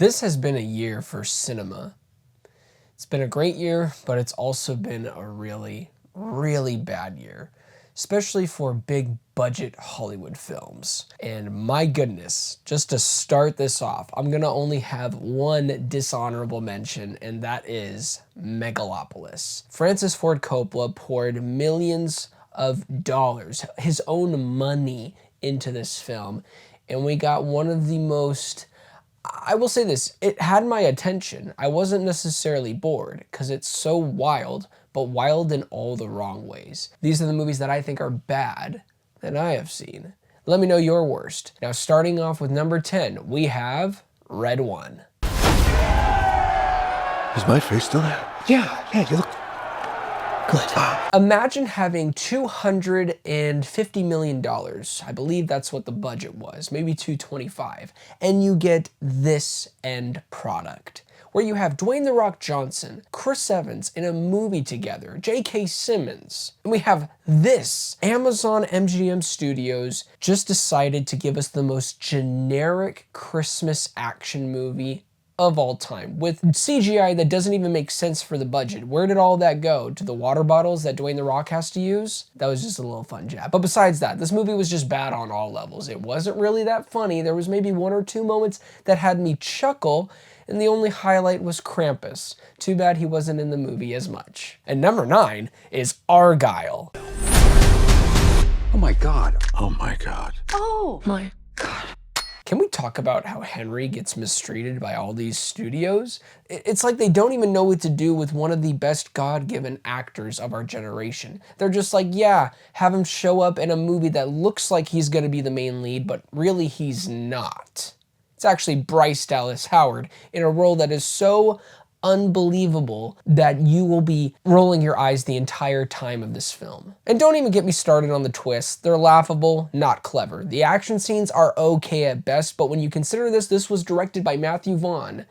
This has been a year for cinema. It's been a great year, but it's also been a really, really bad year, especially for big budget Hollywood films. And my goodness, just to start this off, I'm gonna only have one dishonorable mention, and that is Megalopolis. Francis Ford Coppola poured millions of dollars, his own money, into this film, and we got one of the most, I will say this, it had my attention. I wasn't necessarily bored because it's so wild, but wild in all the wrong ways. These are the movies that I think are bad that I have seen. Let me know your worst. Now, starting off with number 10, we have Red One. Is my face still there? Yeah, you look good. Imagine having $250 million. I believe that's what the budget was, maybe 225, and you get this end product, where you have Dwayne "The Rock" Johnson, Chris Evans in a movie together, J.K. Simmons, and we have this. Amazon MGM Studios just decided to give us the most generic Christmas action movie of all time, with CGI that doesn't even make sense for the budget. Where did all that go? To the water bottles that Dwayne "The Rock" has to use? That was just a little fun jab. But besides that, this movie was just bad on all levels. It wasn't really that funny. There was maybe one or two moments that had me chuckle, and the only highlight was Krampus. Too bad he wasn't in the movie as much. And number 9 is Argyle. Oh my God. Oh my God. Oh my God. Can we talk about how Henry gets mistreated by all these studios? It's like they don't even know what to do with one of the best God-given actors of our generation. They're just like, yeah, have him show up in a movie that looks like he's gonna be the main lead, but really he's not. It's actually Bryce Dallas Howard in a role that is so unbelievable that you will be rolling your eyes the entire time of this film. And don't even get me started on the twists. They're laughable, not clever. The action scenes are okay at best, but when you consider this was directed by Matthew Vaughn,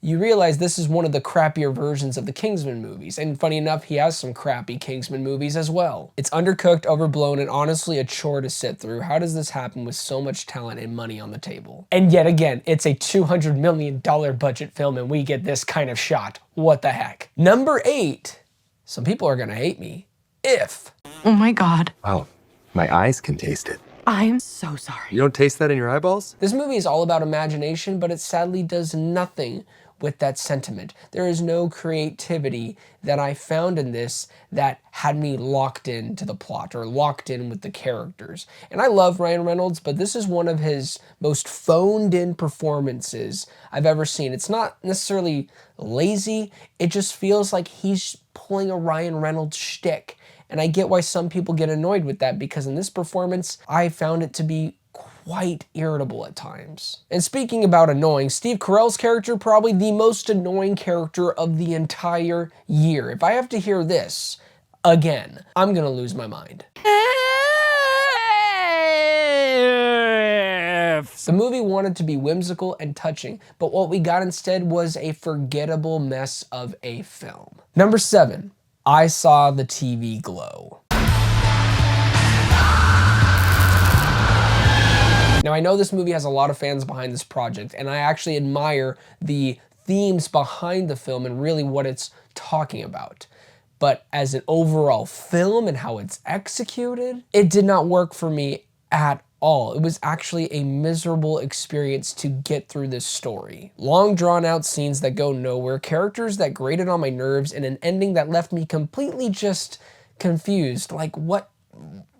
you realize this is one of the crappier versions of the Kingsman movies. And funny enough, he has some crappy Kingsman movies as well. It's undercooked, overblown, and honestly a chore to sit through. How does this happen with so much talent and money on the table? And yet again, it's a $200 million budget film and we get this kind of shot. What the heck? Number 8, some people are gonna hate me, If. Oh my God. Wow, my eyes can taste it. I'm so sorry. You don't taste that in your eyeballs? This movie is all about imagination, but it sadly does nothing with that sentiment. There is no creativity that I found in this that had me locked into the plot or locked in with the characters. And I love Ryan Reynolds, but this is one of his most phoned in performances I've ever seen. It's not necessarily lazy, it just feels like he's pulling a Ryan Reynolds shtick. And I get why some people get annoyed with that, because in this performance, I found it to be quite irritable at times. And speaking about annoying, Steve Carell's character, probably the most annoying character of the entire year. If I have to hear this again, I'm gonna lose my mind. The movie wanted to be whimsical and touching, but what we got instead was a forgettable mess of a film. Number 7, I Saw the TV Glow. Now, I know this movie has a lot of fans behind this project, and I actually admire the themes behind the film and really what it's talking about. But as an overall film and how it's executed, it did not work for me at all. It was actually a miserable experience to get through this story. Long drawn out scenes that go nowhere, characters that grated on my nerves, and an ending that left me completely just confused. Like, what?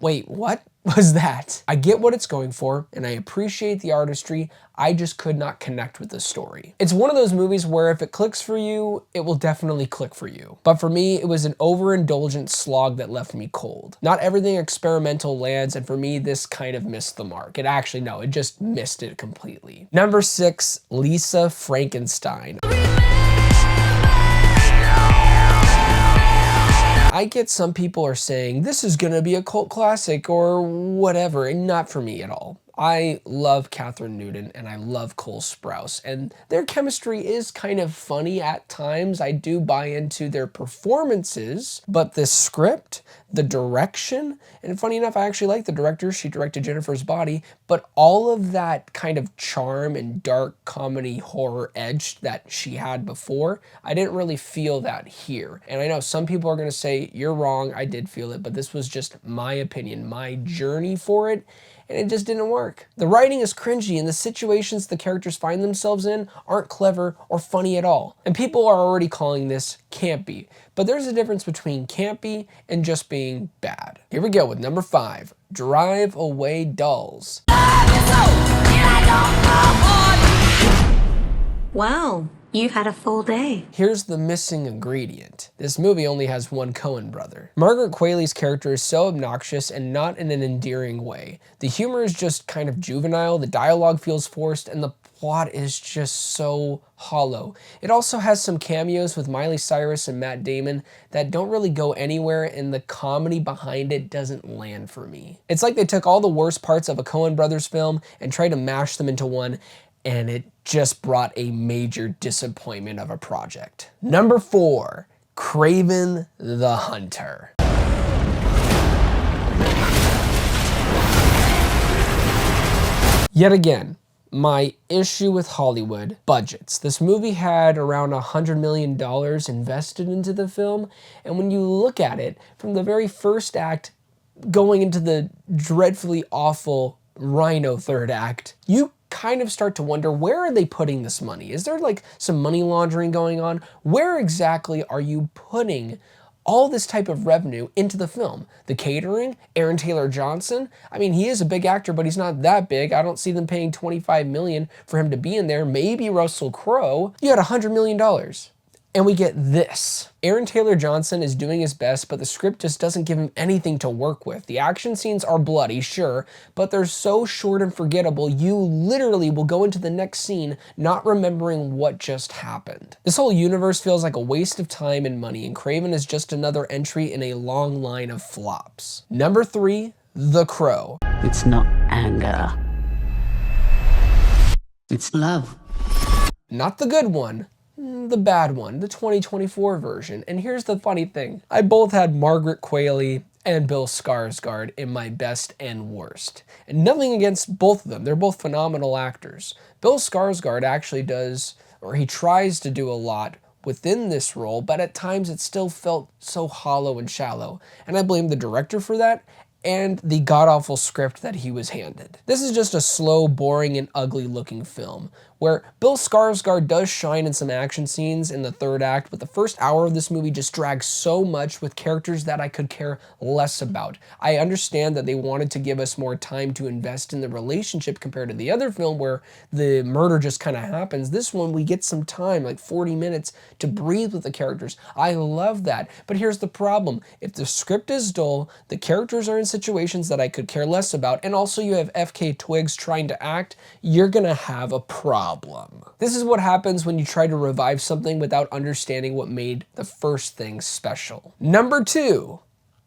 Wait, what was that? I get what it's going for, and I appreciate the artistry. I just could not connect with the story. It's one of those movies where if it clicks for you, it will definitely click for you. But for me, it was an overindulgent slog that left me cold. Not everything experimental lands, and for me, this kind of missed the mark. It actually, no, it just missed it completely. Number 6, Lisa Frankenstein. I get some people are saying this is gonna be a cult classic or whatever, and not for me at all. I love Catherine Newton and I love Cole Sprouse, and their chemistry is kind of funny at times. I do buy into their performances, but the script, the direction, and funny enough, I actually like the director. She directed Jennifer's Body, but all of that kind of charm and dark comedy horror edge that she had before, I didn't really feel that here. And I know some people are gonna say, you're wrong, I did feel it, but this was just my opinion, my journey for it, and it just didn't work. The writing is cringy and the situations the characters find themselves in aren't clever or funny at all. And people are already calling this campy, but there's a difference between campy and just being bad. Here we go with number 5, Drive Away Dolls. Wow, you've had a full day. Here's the missing ingredient. This movie only has one Coen brother. Margaret Qualley's character is so obnoxious and not in an endearing way. The humor is just kind of juvenile, the dialogue feels forced, and the plot is just so hollow. It also has some cameos with Miley Cyrus and Matt Damon that don't really go anywhere, and the comedy behind it doesn't land for me. It's like they took all the worst parts of a Coen brothers film and tried to mash them into one, and it just brought a major disappointment of a project. Number 4, Craven the Hunter. Yet again, my issue with Hollywood, budgets. This movie had around $100 million invested into the film, and when you look at it, from the very first act going into the dreadfully awful Rhino third act, you kind of start to wonder, where are they putting this money? Is there like some money laundering going on? Where exactly are you putting all this type of revenue into the film? The catering, Aaron Taylor Johnson, I mean, he is a big actor, but he's not that big. I don't see them paying $25 million for him to be in there. Maybe Russell Crowe. You had $100 million. And we get this. Aaron Taylor Johnson is doing his best, but the script just doesn't give him anything to work with. The action scenes are bloody, sure, but they're so short and forgettable, you literally will go into the next scene not remembering what just happened. This whole universe feels like a waste of time and money, and Craven is just another entry in a long line of flops. Number 3, The Crow. It's not anger. It's love. Not the good one. The bad one, the 2024 version. And here's the funny thing. I both had Margaret Qualley and Bill Skarsgård in my best and worst. And nothing against both of them. They're both phenomenal actors. Bill Skarsgård actually does, or he tries to do a lot within this role, but at times it still felt so hollow and shallow. And I blame the director for that, and the god-awful script that he was handed. This is just a slow, boring, and ugly-looking film, where Bill Skarsgård does shine in some action scenes in the third act, but the first hour of this movie just drags so much with characters that I could care less about. I understand that they wanted to give us more time to invest in the relationship compared to the other film where the murder just kind of happens. This one, we get some time, like 40 minutes, to breathe with the characters. I love that, but here's the problem. If the script is dull, the characters are in situations that I could care less about, and also you have F.K. Twigs trying to act, you're gonna have a problem. This is what happens when you try to revive something without understanding what made the first thing special. Number 2,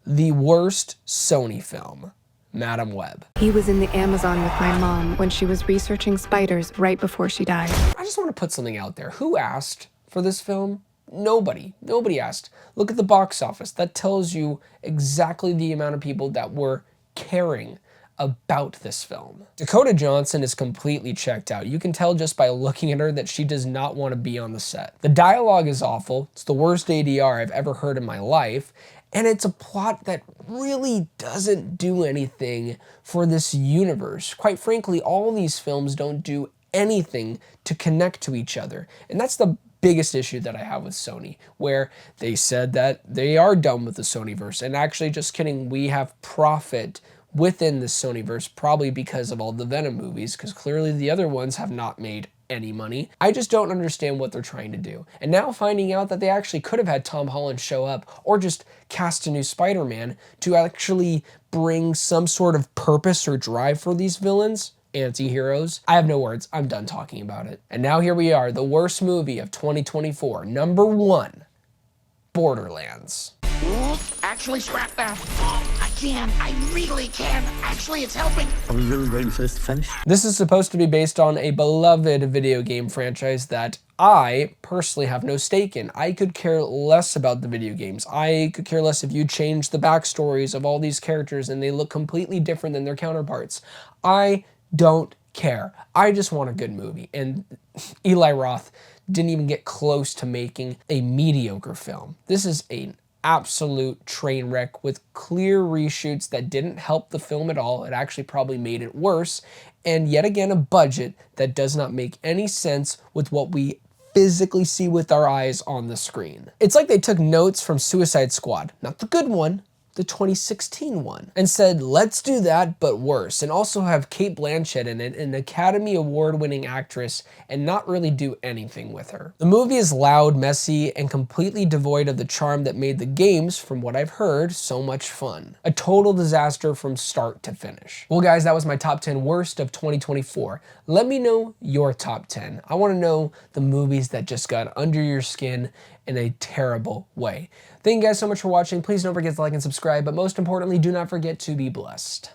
the worst Sony film, Madam Web. He was in the Amazon with my mom when she was researching spiders right before she died. I just want to put something out there. Who asked for this film? Nobody. Nobody asked. Look at the box office. That tells you exactly the amount of people that were caring about this film. Dakota Johnson is completely checked out. You can tell just by looking at her that she does not want to be on the set. The dialogue is awful. It's the worst ADR I've ever heard in my life. And it's a plot that really doesn't do anything for this universe. Quite frankly, all these films don't do anything to connect to each other. And that's the biggest issue that I have with Sony, where they said that they are done with the Sonyverse. And actually, just kidding, we have profit within the Sonyverse, probably because of all the Venom movies, because clearly the other ones have not made any money. I just don't understand what they're trying to do. And now finding out that they actually could have had Tom Holland show up, or just cast a new Spider-Man to actually bring some sort of purpose or drive for these villains, anti-heroes. I have no words. I'm done talking about it. And now here we are, the worst movie of 2024. Number 1, Borderlands. Actually, scrap that. can. I really can. Actually, it's helping. Are we really waiting for this to finish? This is supposed to be based on a beloved video game franchise that I personally have no stake in. I could care less about the video games. I could care less if you change the backstories of all these characters and they look completely different than their counterparts. I don't care. I just want a good movie. And Eli Roth didn't even get close to making a mediocre film. This is an absolute train wreck with clear reshoots that didn't help the film at all. It actually probably made it worse. And yet again, a budget that does not make any sense with what we physically see with our eyes on the screen. It's like they took notes from Suicide Squad, not the good one, the 2016 one, and said, let's do that, but worse, and also have Cate Blanchett in it, an Academy Award-winning actress, and not really do anything with her. The movie is loud, messy, and completely devoid of the charm that made the games, from what I've heard, so much fun. A total disaster from start to finish. Well guys, that was my top 10 worst of 2024. Let me know your top 10. I want to know the movies that just got under your skin in a terrible way. Thank you guys so much for watching. Please don't forget to like and subscribe, but most importantly, do not forget to be blessed.